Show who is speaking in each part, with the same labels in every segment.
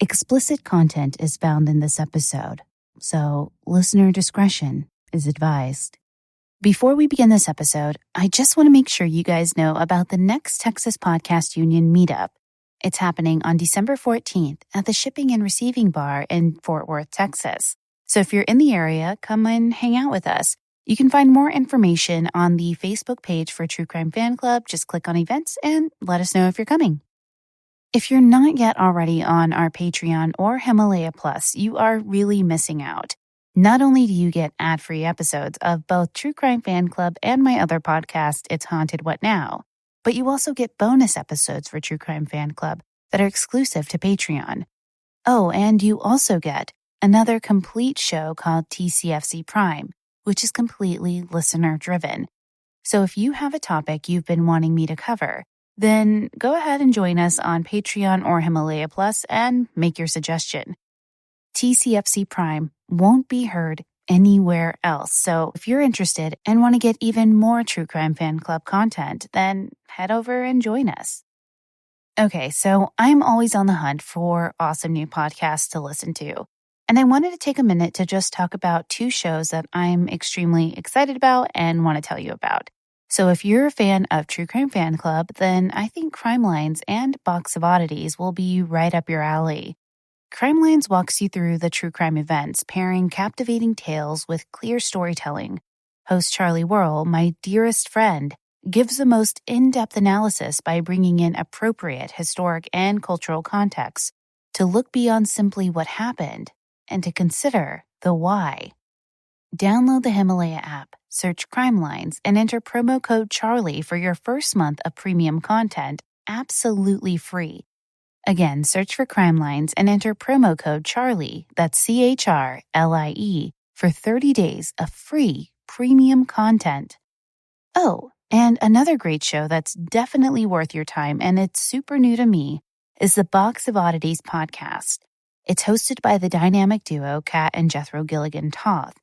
Speaker 1: Explicit content is found in this episode, so listener discretion is advised. Before we begin this episode, I just want to make sure you guys know about the next Texas Podcast Union meetup. It's happening on December 14th at the Shipping and Receiving Bar in Fort Worth, Texas. So if you're in the area, come and hang out with us. You can find more information on the Facebook page for True Crime Fan Club. Just click on events and let us know if you're coming. If you're not yet already on our Patreon or Himalaya Plus, you are really missing out. Not only do you get ad-free episodes of both True Crime Fan Club and my other podcast, It's Haunted What Now, but you also get bonus episodes for True Crime Fan Club that are exclusive to Patreon. Oh, and you also get another complete show called TCFC Prime, which is completely listener-driven. So if you have a topic you've been wanting me to cover, then go ahead and join us on Patreon or Himalaya Plus and make your suggestion. TCFC Prime won't be heard anywhere else. So if you're interested and want to get even more True Crime Fan Club content, then head over and join us. Okay, so I'm always on the hunt for awesome new podcasts to listen to. And I wanted to take a minute to just talk about two shows that I'm extremely excited about and want to tell you about. So if you're a fan of True Crime Fan Club, then I think Crime Lines and Box of Oddities will be right up your alley. Crime Lines walks you through the true crime events, pairing captivating tales with clear storytelling. Host Charlie Whirl, my dearest friend, gives the most in-depth analysis by bringing in appropriate historic and cultural context to look beyond simply what happened and to consider the why. Download the Himalaya app, search Crime Lines, and enter promo code CHARLIE for your first month of premium content absolutely free. Again, search for Crime Lines and enter promo code CHARLIE, that's CHRLIE, for 30 days of free premium content. Oh, and another great show that's definitely worth your time, and it's super new to me, is the Box of Oddities podcast. It's hosted by the dynamic duo Kat and Jethro Gilligan Toth.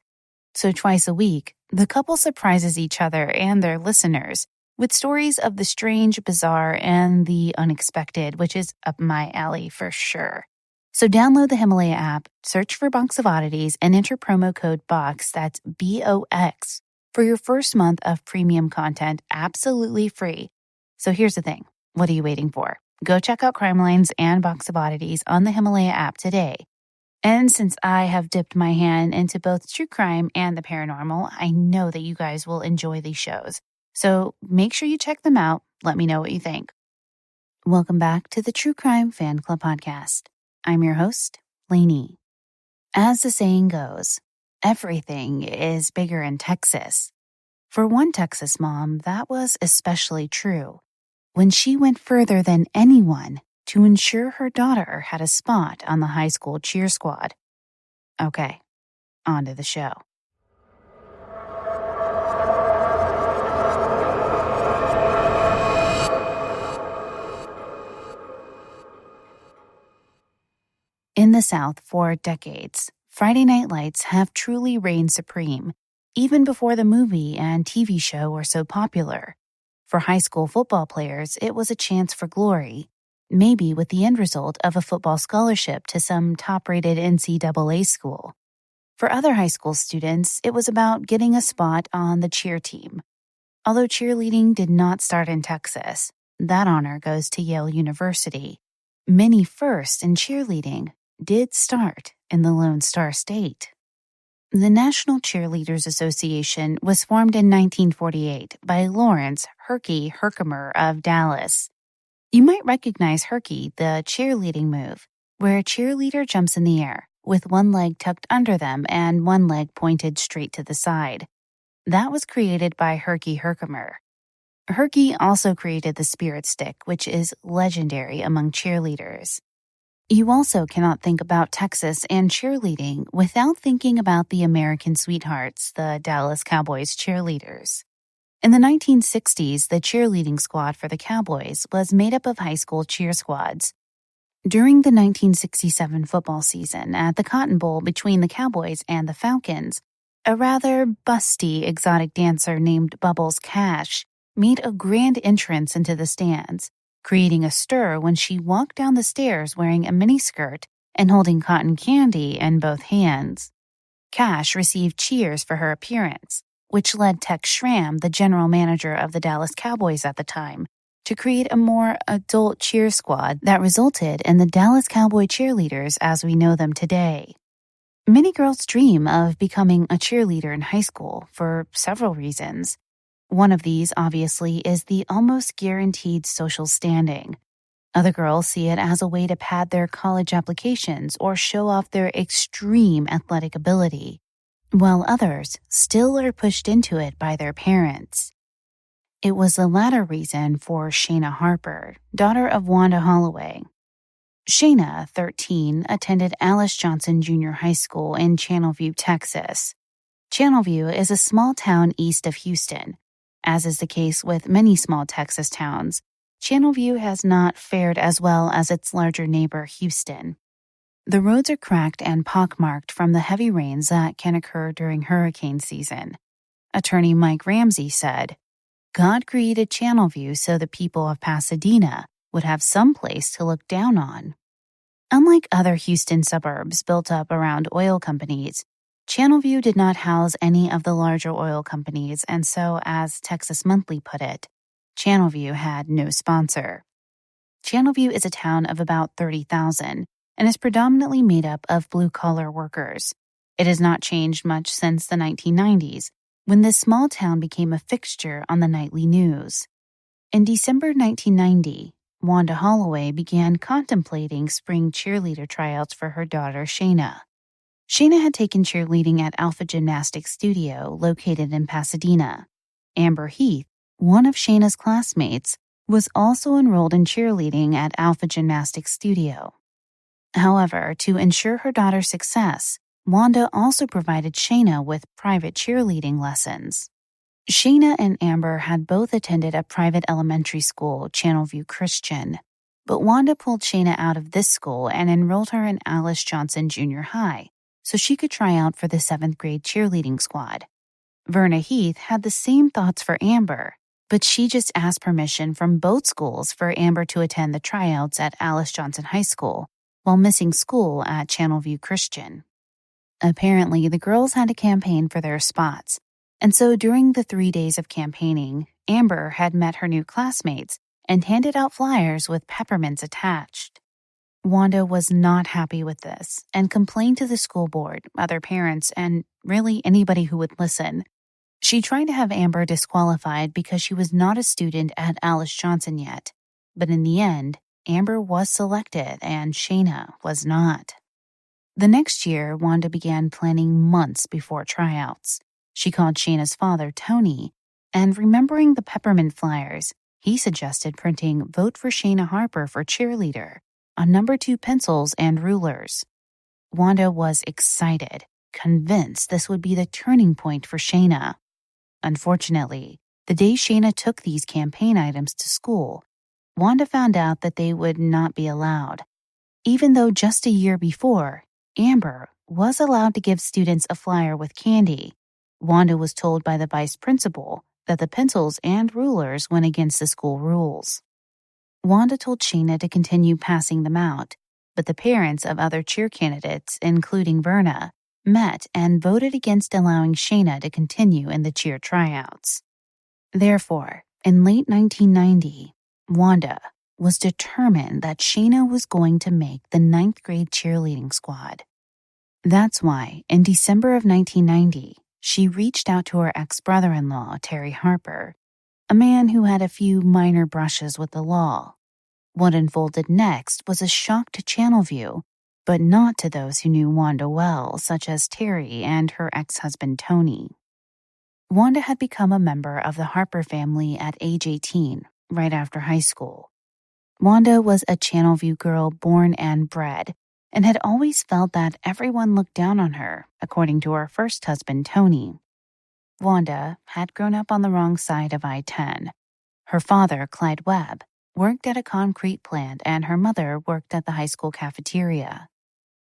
Speaker 1: So twice a week, the couple surprises each other and their listeners with stories of the strange, bizarre, and the unexpected, which is up my alley for sure. So download the Himalaya app, search for Box of Oddities, and enter promo code BOX, that's BOX, for your first month of premium content absolutely free. So here's the thing. What are you waiting for? Go check out Crime Lines and Box of Oddities on the Himalaya app today. And since I have dipped my hand into both true crime and the paranormal, I know that you guys will enjoy these shows. So make sure you check them out. Let me know what you think. Welcome back to the True Crime Fan Club podcast. I'm your host, Lanie. As the saying goes, everything is bigger in Texas. For one Texas mom, that was especially true when she went further than anyone to ensure her daughter had a spot on the high school cheer squad. Okay, on to the show. In the South for decades, Friday Night Lights have truly reigned supreme, even before the movie and TV show were so popular. For high school football players, it was a chance for glory, maybe with the end result of a football scholarship to some top-rated NCAA school. For other high school students, it was about getting a spot on the cheer team. Although cheerleading did not start in Texas, that honor goes to Yale University. Many firsts in cheerleading did start in the Lone Star State. The National Cheerleaders Association was formed in 1948 by Lawrence Herky Herkimer of Dallas. You might recognize Herky, the cheerleading move, where a cheerleader jumps in the air with one leg tucked under them and one leg pointed straight to the side. That was created by Herky Herkimer. Herky also created the Spirit Stick, which is legendary among cheerleaders. You also cannot think about Texas and cheerleading without thinking about the American Sweethearts, the Dallas Cowboys cheerleaders. In the 1960s, the cheerleading squad for the Cowboys was made up of high school cheer squads. During the 1967 football season at the Cotton Bowl between the Cowboys and the Falcons, a rather busty exotic dancer named Bubbles Cash made a grand entrance into the stands, creating a stir when she walked down the stairs wearing a miniskirt and holding cotton candy in both hands. Cash received cheers for her appearance, which led Tex Schramm, the general manager of the Dallas Cowboys at the time, to create a more adult cheer squad that resulted in the Dallas Cowboy cheerleaders as we know them today. Many girls dream of becoming a cheerleader in high school for several reasons. One of these, obviously, is the almost guaranteed social standing. Other girls see it as a way to pad their college applications or show off their extreme athletic ability, while others still are pushed into it by their parents. It was the latter reason for Shayna Harper, daughter of Wanda Holloway. Shayna, 13, attended Alice Johnson Junior High School in Channelview, Texas. Channelview is a small town east of Houston. As is the case with many small Texas towns, Channelview has not fared as well as its larger neighbor, Houston. The roads are cracked and pockmarked from the heavy rains that can occur during hurricane season. Attorney Mike Ramsey said, "God created Channelview so the people of Pasadena would have some place to look down on." Unlike other Houston suburbs built up around oil companies, Channelview did not house any of the larger oil companies, and so, as Texas Monthly put it, Channelview had no sponsor. Channelview is a town of about 30,000 and is predominantly made up of blue-collar workers. It has not changed much since the 1990s, when this small town became a fixture on the nightly news. In December 1990, Wanda Holloway began contemplating spring cheerleader tryouts for her daughter Shayna. Shayna had taken cheerleading at Alpha Gymnastics Studio, located in Pasadena. Amber Heath, one of Shayna's classmates, was also enrolled in cheerleading at Alpha Gymnastics Studio. However, to ensure her daughter's success, Wanda also provided Shayna with private cheerleading lessons. Shayna and Amber had both attended a private elementary school, Channelview Christian, but Wanda pulled Shayna out of this school and enrolled her in Alice Johnson Junior High so she could try out for the 7th grade cheerleading squad. Verna Heath had the same thoughts for Amber, but she just asked permission from both schools for Amber to attend the tryouts at Alice Johnson High School while missing school at Channelview Christian. Apparently, the girls had to campaign for their spots, and so during the 3 days of campaigning, Amber had met her new classmates and handed out flyers with peppermints attached. Wanda was not happy with this and complained to the school board, other parents, and really anybody who would listen. She tried to have Amber disqualified because she was not a student at Alice Johnson yet, but in the end, Amber was selected and Shayna was not. The next year, Wanda began planning months before tryouts. She called Shayna's father, Tony, and remembering the peppermint flyers, he suggested printing "Vote for Shayna Harper for cheerleader" on number 2 pencils and rulers. Wanda was excited, convinced this would be the turning point for Shayna. Unfortunately, the day Shayna took these campaign items to school, Wanda found out that they would not be allowed, even though just a year before, Amber was allowed to give students a flyer with candy. Wanda was told by the vice principal that the pencils and rulers went against the school rules. Wanda told Shayna to continue passing them out, but the parents of other cheer candidates, including Verna, met and voted against allowing Shayna to continue in the cheer tryouts. Therefore, in late 1990, Wanda was determined that Shayna was going to make the 9th grade cheerleading squad. That's why, in December of 1990, she reached out to her ex-brother-in-law, Terry Harper, a man who had a few minor brushes with the law. What unfolded next was a shock to Channelview, but not to those who knew Wanda well, such as Terry and her ex-husband Tony. Wanda had become a member of the Harper family at age 18, right after high school. Wanda was a Channelview girl born and bred, and had always felt that everyone looked down on her, according to her first husband Tony. Wanda had grown up on the wrong side of I-10. Her father, Clyde Webb, worked at a concrete plant and her mother worked at the high school cafeteria.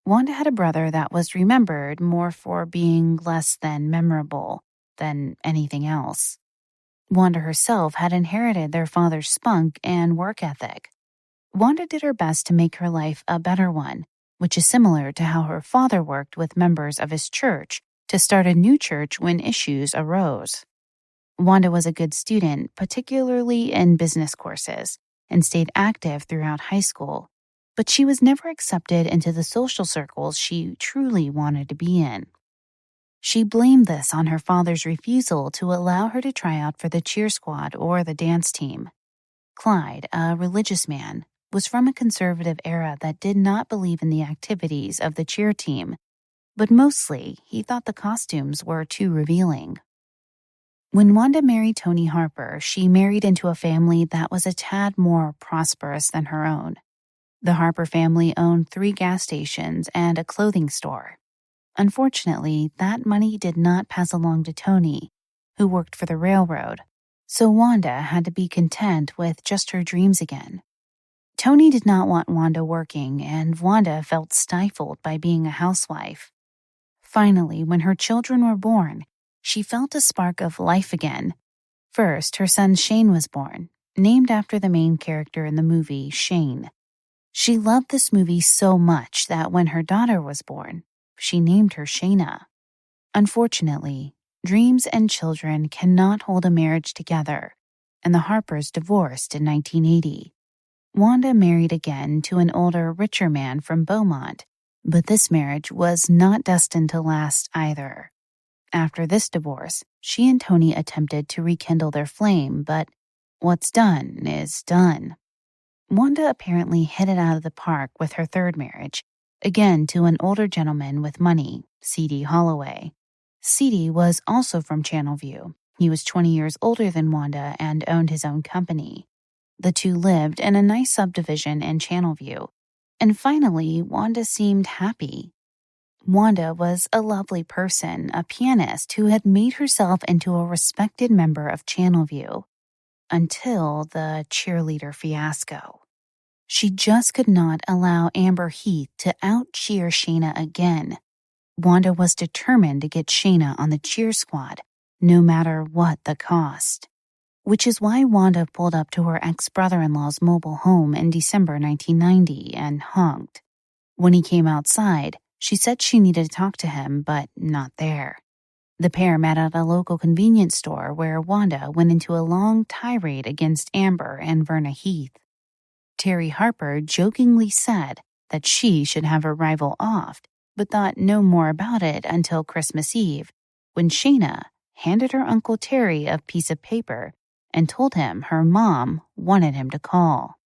Speaker 1: Wanda had a brother that was remembered more for being less than memorable than anything else. Wanda herself had inherited their father's spunk and work ethic. Wanda did her best to make her life a better one, which is similar to how her father worked with members of his church to start a new church when issues arose. Wanda was a good student, particularly in business courses, and stayed active throughout high school, but she was never accepted into the social circles she truly wanted to be in. She blamed this on her father's refusal to allow her to try out for the cheer squad or the dance team. Clyde, a religious man, was from a conservative era that did not believe in the activities of the cheer team, but mostly he thought the costumes were too revealing. When Wanda married Tony Harper, she married into a family that was a tad more prosperous than her own. The Harper family owned 3 gas stations and a clothing store. Unfortunately, that money did not pass along to Tony, who worked for the railroad, so Wanda had to be content with just her dreams again. Tony did not want Wanda working, and Wanda felt stifled by being a housewife. Finally, when her children were born, she felt a spark of life again. First, her son Shane was born, named after the main character in the movie, Shane. She loved this movie so much that when her daughter was born, she named her Shayna. Unfortunately, dreams and children cannot hold a marriage together, and the Harpers divorced in 1980. Wanda married again to an older, richer man from Beaumont, but this marriage was not destined to last either. After this divorce, she and Tony attempted to rekindle their flame, but what's done is done. Wanda apparently hit it out of the park with her third marriage, again to an older gentleman with money, C.D. Holloway. C.D. was also from Channelview. He was 20 years older than Wanda and owned his own company. The two lived in a nice subdivision in Channelview, and finally, Wanda seemed happy. Wanda was a lovely person, a pianist who had made herself into a respected member of Channelview, until the cheerleader fiasco. She just could not allow Amber Heath to out-cheer Shayna again. Wanda was determined to get Shayna on the cheer squad, no matter what the cost. Which is why Wanda pulled up to her ex-brother-in-law's mobile home in December 1990 and honked. When he came outside, she said she needed to talk to him, but not there. The pair met at a local convenience store where Wanda went into a long tirade against Amber and Verna Heath. Terry Harper jokingly said that she should have her rival offed, but thought no more about it until Christmas Eve, when Shayna handed her Uncle Terry a piece of paper and told him her mom wanted him to call.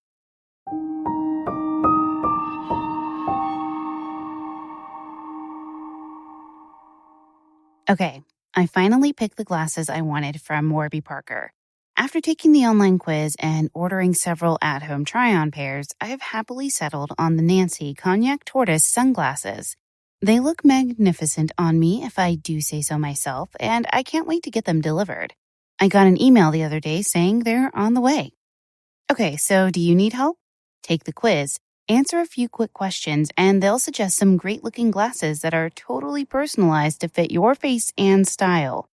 Speaker 1: Okay, I finally picked the glasses I wanted from Warby Parker. After taking the online quiz and ordering several at-home try-on pairs, I have happily settled on the Nancy Cognac Tortoise sunglasses. They look magnificent on me if I do say so myself, and I can't wait to get them delivered. I got an email the other day saying they're on the way. Okay, so do you need help? Take the quiz, answer a few quick questions, and they'll suggest some great-looking glasses that are totally personalized to fit your face and style.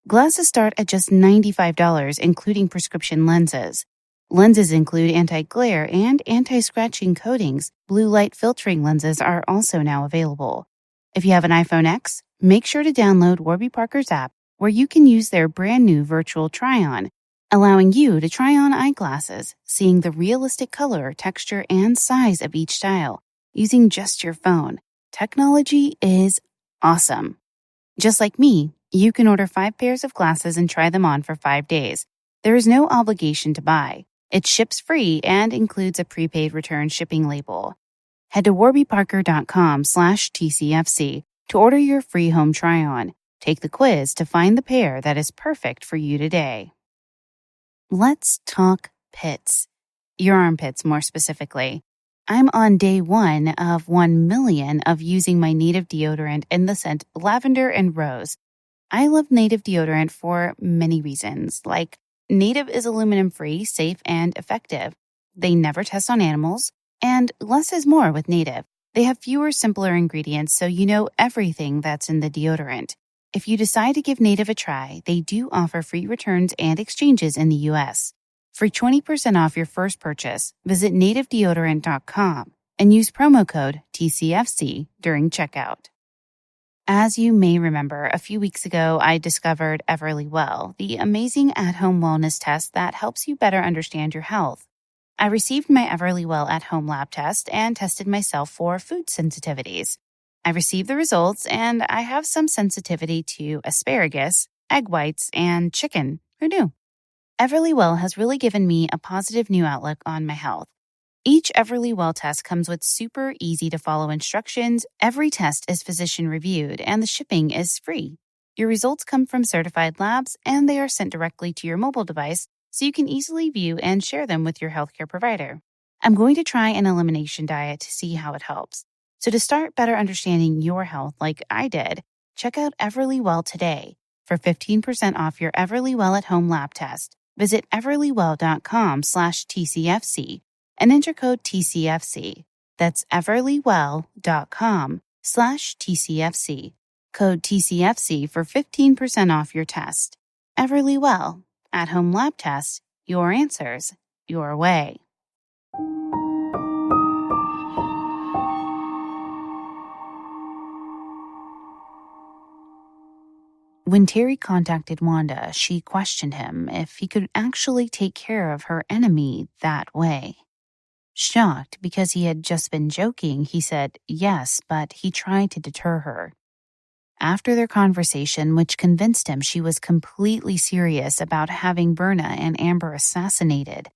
Speaker 1: Glasses start at just $95, including prescription lenses. Lenses include anti-glare and anti-scratching coatings. Blue light filtering lenses are also now available. If you have an iPhone X, make sure to download Warby Parker's app, where you can use their brand new virtual try-on, allowing you to try on eyeglasses, seeing the realistic color, texture, and size of each style, using just your phone. Technology is awesome. Just like me, you can order 5 pairs of glasses and try them on for 5 days. There is no obligation to buy. It ships free and includes a prepaid return shipping label. Head to warbyparker.com/TCFC to order your free home try-on. Take the quiz to find the pair that is perfect for you today. Let's talk pits. Your armpits, more specifically. I'm on day 1 of 1 million of using my Native deodorant in the scent lavender and rose. I love Native deodorant for many reasons, like Native is aluminum-free, safe, and effective. They never test on animals, and less is more with Native. They have fewer, simpler ingredients, so you know everything that's in the deodorant. If you decide to give Native a try, they do offer free returns and exchanges in the U.S. For 20% off your first purchase, visit nativedeodorant.com. and use promo code TCFC during checkout. As you may remember, a few weeks ago, I discovered Everly Well, the amazing at-home wellness test that helps you better understand your health. I received my Everly Well at-home lab test and tested myself for food sensitivities. I received the results, and I have some sensitivity to asparagus, egg whites, and chicken. Who knew? Everly Well has really given me a positive new outlook on my health. Each Everly Well test comes with super easy to follow instructions. Every test is physician reviewed and the shipping is free. Your results come from certified labs and they are sent directly to your mobile device so you can easily view and share them with your healthcare provider. I'm going to try an elimination diet to see how it helps. So to start better understanding your health like I did, check out Everly Well today. For 15% off your Everly Well at home lab test, visit everlywell.com/TCFC and enter code TCFC. That's everlywell.com/TCFC. Code TCFC for 15% off your test. Everly Well, at-home lab test, your answers, your way. When Terry contacted Wanda, she questioned him if he could actually take care of her enemy that way. Shocked because he had just been joking, he said yes, but he tried to deter her. After their conversation, which convinced him she was completely serious about having Verna and Amber assassinated,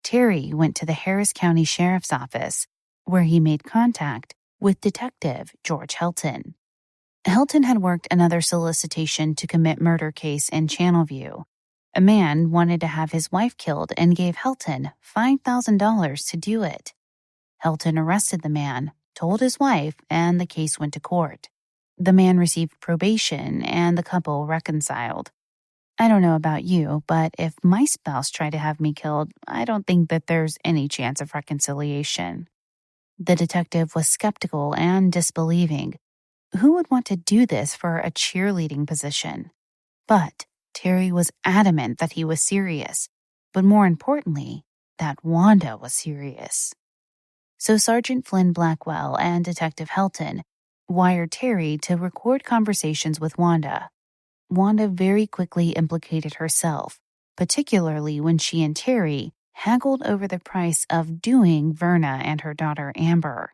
Speaker 1: Terry went to the Harris County Sheriff's Office, where he made contact with Detective George Helton. Helton had worked another solicitation to commit murder case in Channelview. A man wanted to have his wife killed and gave Helton $5,000 to do it. Helton arrested the man, told his wife, and the case went to court. The man received probation and the couple reconciled. I don't know about you, but if my spouse tried to have me killed, I don't think that there's any chance of reconciliation. The detective was skeptical and disbelieving. Who would want to do this for a cheerleading position? But Terry was adamant that he was serious, but more importantly, that Wanda was serious. So Sergeant Flynn Blackwell and Detective Helton wired Terry to record conversations with Wanda. Wanda very quickly implicated herself, particularly when she and Terry haggled over the price of doing Verna and her daughter Amber.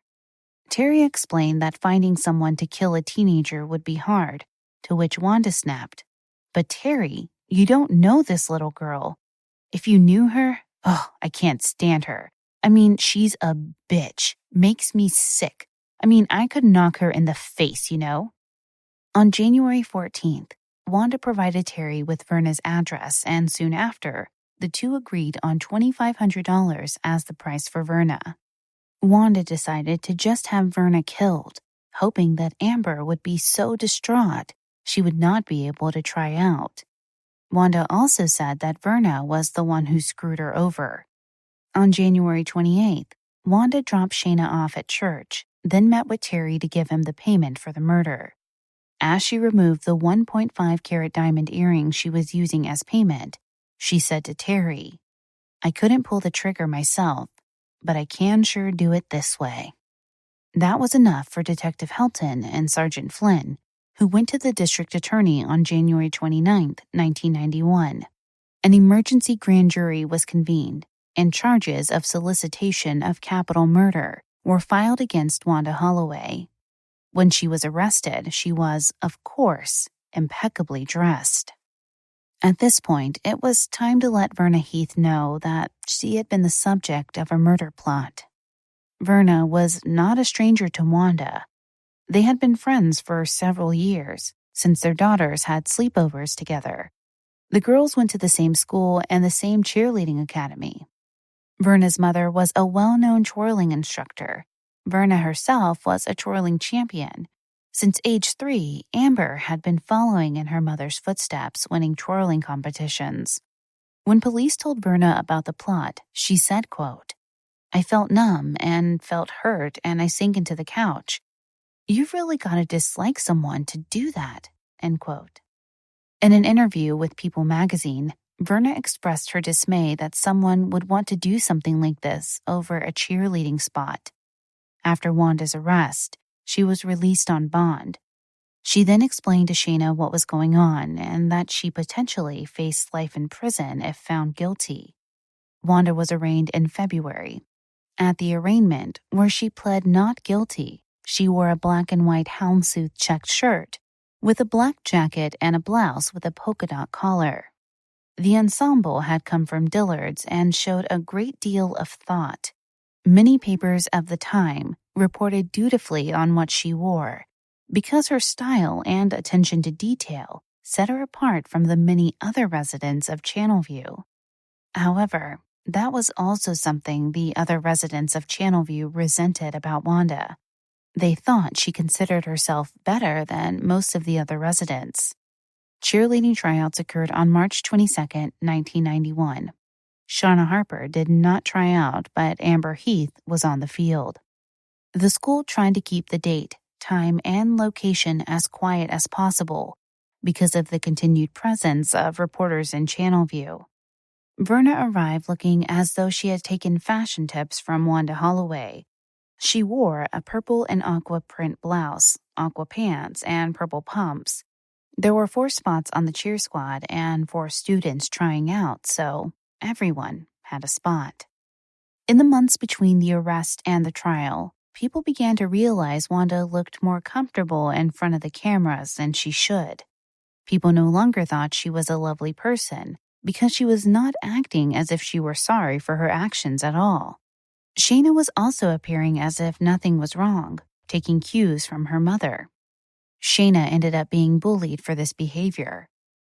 Speaker 1: Terry explained that finding someone to kill a teenager would be hard, to which Wanda snapped, "But Terry, you don't know this little girl. If you knew her, I can't stand her. I mean, she's a bitch. Makes me sick. I mean, I could knock her in the face, you know?" On January 14th, Wanda provided Terry with Verna's address, and soon after, the two agreed on $2,500 as the price for Verna. Wanda decided to just have Verna killed, hoping that Amber would be so distraught she would not be able to try out. Wanda also said that Verna was the one who screwed her over. On January 28th, Wanda dropped Shayna off at church, then met with Terry to give him the payment for the murder. As she removed the 1.5-carat diamond earring she was using as payment, she said to Terry, "I couldn't pull the trigger myself, but I can sure do it this way." That was enough for Detective Helton and Sergeant Flynn, who went to the district attorney on January 29th, 1991. An emergency grand jury was convened, and charges of solicitation of capital murder were filed against Wanda Holloway. When she was arrested, she was, of course, impeccably dressed. At this point, it was time to let Verna Heath know that she had been the subject of a murder plot. Verna was not a stranger to Wanda. They had been friends for several years, since their daughters had sleepovers together. The girls went to the same school and the same cheerleading academy. Verna's mother was a well-known twirling instructor. Verna herself was a twirling champion. Since age 3, Amber had been following in her mother's footsteps, winning twirling competitions. When police told Verna about the plot, she said, quote, "I felt numb and felt hurt and I sank into the couch. You've really got to dislike someone to do that," end quote. In an interview with People magazine, Verna expressed her dismay that someone would want to do something like this over a cheerleading spot. After Wanda's arrest, she was released on bond. She then explained to Shayna what was going on and that she potentially faced life in prison if found guilty. Wanda was arraigned in February. At the arraignment, where she pled not guilty, she wore a black and white houndstooth checked shirt with a black jacket and a blouse with a polka dot collar. The ensemble had come from Dillard's and showed a great deal of thought. Many papers of the time reported dutifully on what she wore, because her style and attention to detail set her apart from the many other residents of Channelview. However, that was also something the other residents of Channelview resented about Wanda. They thought she considered herself better than most of the other residents. Cheerleading tryouts occurred on March 22, 1991. Shauna Harper did not try out, but Amber Heath was on the field. The school tried to keep the date, time, and location as quiet as possible because of the continued presence of reporters in Channelview. Verna arrived looking as though she had taken fashion tips from Wanda Holloway. She wore a purple and aqua print blouse, aqua pants, and purple pumps. There were 4 spots on the cheer squad and 4 students trying out, so everyone had a spot. In the months between the arrest and the trial, people began to realize Wanda looked more comfortable in front of the cameras than she should. People no longer thought she was a lovely person because she was not acting as if she were sorry for her actions at all. Shayna was also appearing as if nothing was wrong, taking cues from her mother. Shayna ended up being bullied for this behavior.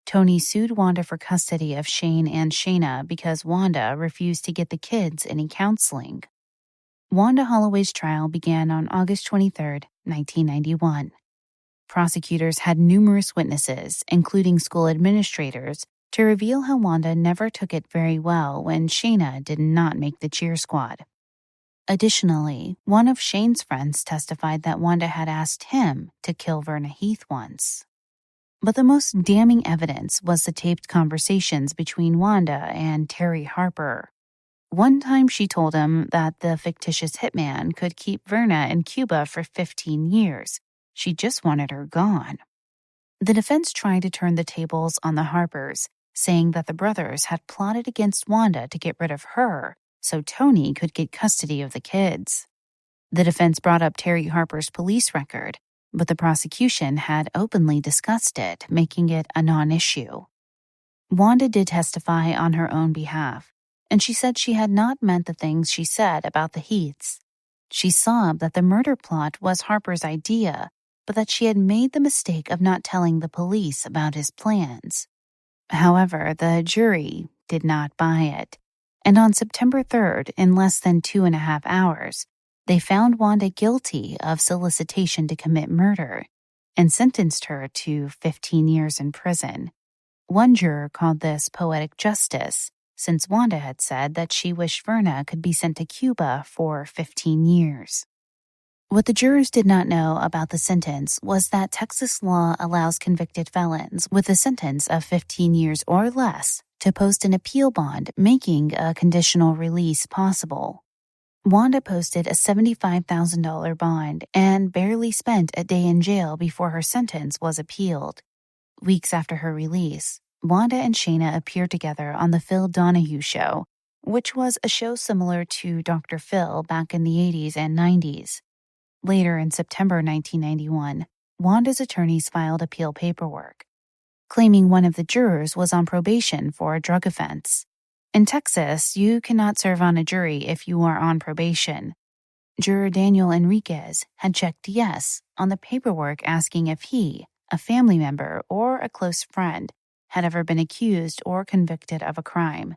Speaker 1: Tony sued Wanda for custody of Shane and Shayna because Wanda refused to get the kids any counseling. Wanda Holloway's trial began on August 23, 1991. Prosecutors had numerous witnesses, including school administrators, to reveal how Wanda never took it very well when Shayna did not make the cheer squad. Additionally, one of Shane's friends testified that Wanda had asked him to kill Verna Heath once. But the most damning evidence was the taped conversations between Wanda and Terry Harper. One time she told him that the fictitious hitman could keep Verna in Cuba for 15 years. She just wanted her gone. The defense tried to turn the tables on the Harpers, saying that the brothers had plotted against Wanda to get rid of her so Tony could get custody of the kids. The defense brought up Terry Harper's police record, but the prosecution had openly discussed it, making it a non-issue. Wanda did testify on her own behalf, and she said she had not meant the things she said about the Heaths. She sobbed that the murder plot was Harper's idea, but that she had made the mistake of not telling the police about his plans. However, the jury did not buy it, and on September 3rd, in less than 2.5 hours, they found Wanda guilty of solicitation to commit murder and sentenced her to 15 years in prison. One juror called this poetic justice, since Wanda had said that she wished Verna could be sent to Cuba for 15 years. What the jurors did not know about the sentence was that Texas law allows convicted felons with a sentence of 15 years or less to post an appeal bond, making a conditional release possible. Wanda posted a $75,000 bond and barely spent a day in jail before her sentence was appealed. Weeks after her release, Wanda and Shayna appeared together on The Phil Donahue Show, which was a show similar to Dr. Phil back in the 80s and 90s. Later in September 1991, Wanda's attorneys filed appeal paperwork, claiming one of the jurors was on probation for a drug offense. In Texas, you cannot serve on a jury if you are on probation. Juror Daniel Enriquez had checked yes on the paperwork asking if he, a family member, or a close friend had ever been accused or convicted of a crime.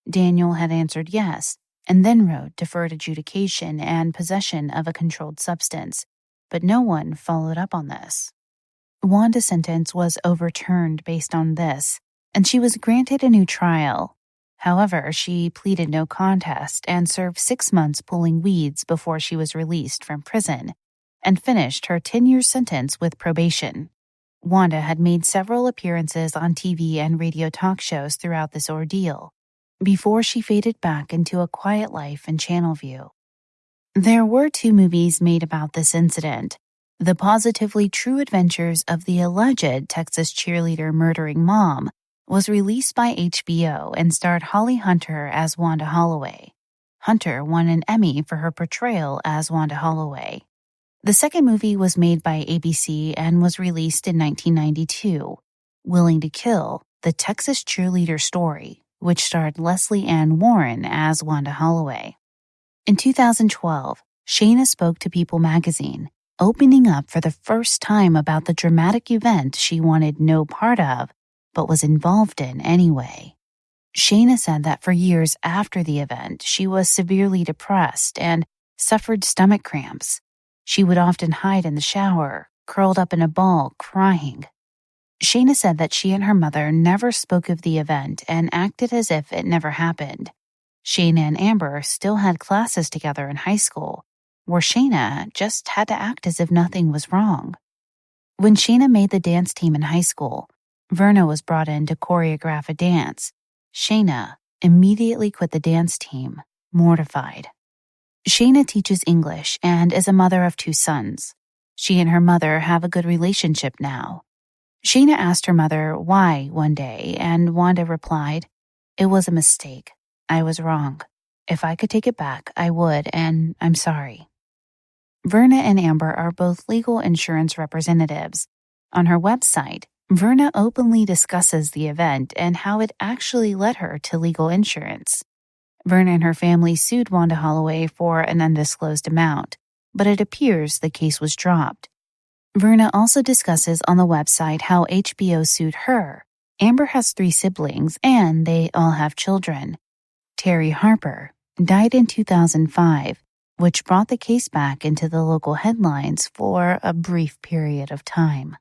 Speaker 1: Daniel had answered yes, and then wrote deferred adjudication and possession of a controlled substance, but no one followed up on this. Wanda's sentence was overturned based on this, and she was granted a new trial. However, she pleaded no contest and served 6 months pulling weeds before she was released from prison and finished her 10-year sentence with probation. Wanda had made several appearances on TV and radio talk shows throughout this ordeal, before she faded back into a quiet life in Channelview. There were 2 movies made about this incident. The Positively True Adventures of the Alleged Texas Cheerleader Murdering Mom was released by HBO and starred Holly Hunter as Wanda Holloway. Hunter won an Emmy for her portrayal as Wanda Holloway. The second movie was made by ABC and was released in 1992, Willing to Kill, the Texas Cheerleader Story, which starred Leslie Ann Warren as Wanda Holloway. In 2012, Shayna spoke to People magazine, opening up for the first time about the dramatic event she wanted no part of, but was involved in anyway. Shayna said that for years after the event, she was severely depressed and suffered stomach cramps. She would often hide in the shower, curled up in a ball, crying. Shayna said that she and her mother never spoke of the event and acted as if it never happened. Shayna and Amber still had classes together in high school, where Shayna just had to act as if nothing was wrong. When Shayna made the dance team in high school, Verna was brought in to choreograph a dance. Shayna immediately quit the dance team, mortified. Shayna teaches English and is a mother of 2 sons. She and her mother have a good relationship now. Shayna asked her mother why one day, and Wanda replied, "It was a mistake. I was wrong. If I could take it back, I would, and I'm sorry." Verna and Amber are both legal insurance representatives. On her website, Verna openly discusses the event and how it actually led her to legal insurance. Verna and her family sued Wanda Holloway for an undisclosed amount, but it appears the case was dropped. Verna also discusses on the website how HBO sued her. Amber has 3 siblings, and they all have children. Terry Harper died in 2005, which brought the case back into the local headlines for a brief period of time.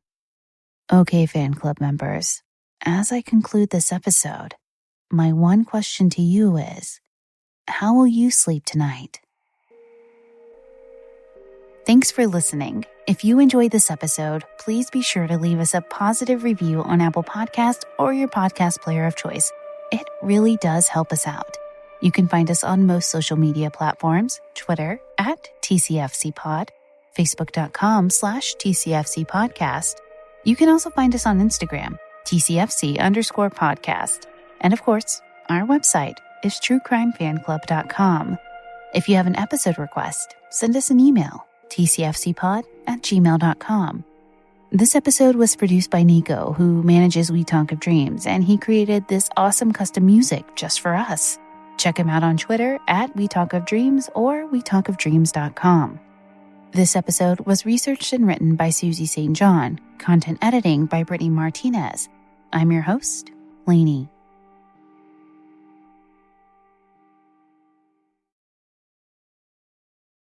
Speaker 1: Okay, fan club members, as I conclude this episode, my one question to you is, how will you sleep tonight? Thanks for listening. If you enjoyed this episode, please be sure to leave us a positive review on Apple Podcasts or your podcast player of choice. It really does help us out. You can find us on most social media platforms, Twitter @TCFCPod, Facebook.com/TCFCPodcast. You can also find us on Instagram, TCFC_podcast. And of course, our website is truecrimefanclub.com. If you have an episode request, send us an email, tcfcpod@gmail.com. This episode was produced by Nico, who manages We Talk of Dreams, and he created this awesome custom music just for us. Check him out on Twitter @WeTalkOfDreams or WeTalkOfDreams.com. This episode was researched and written by Suzy St.John, content editing by Brittney Martinez. I'm your host, Lanie.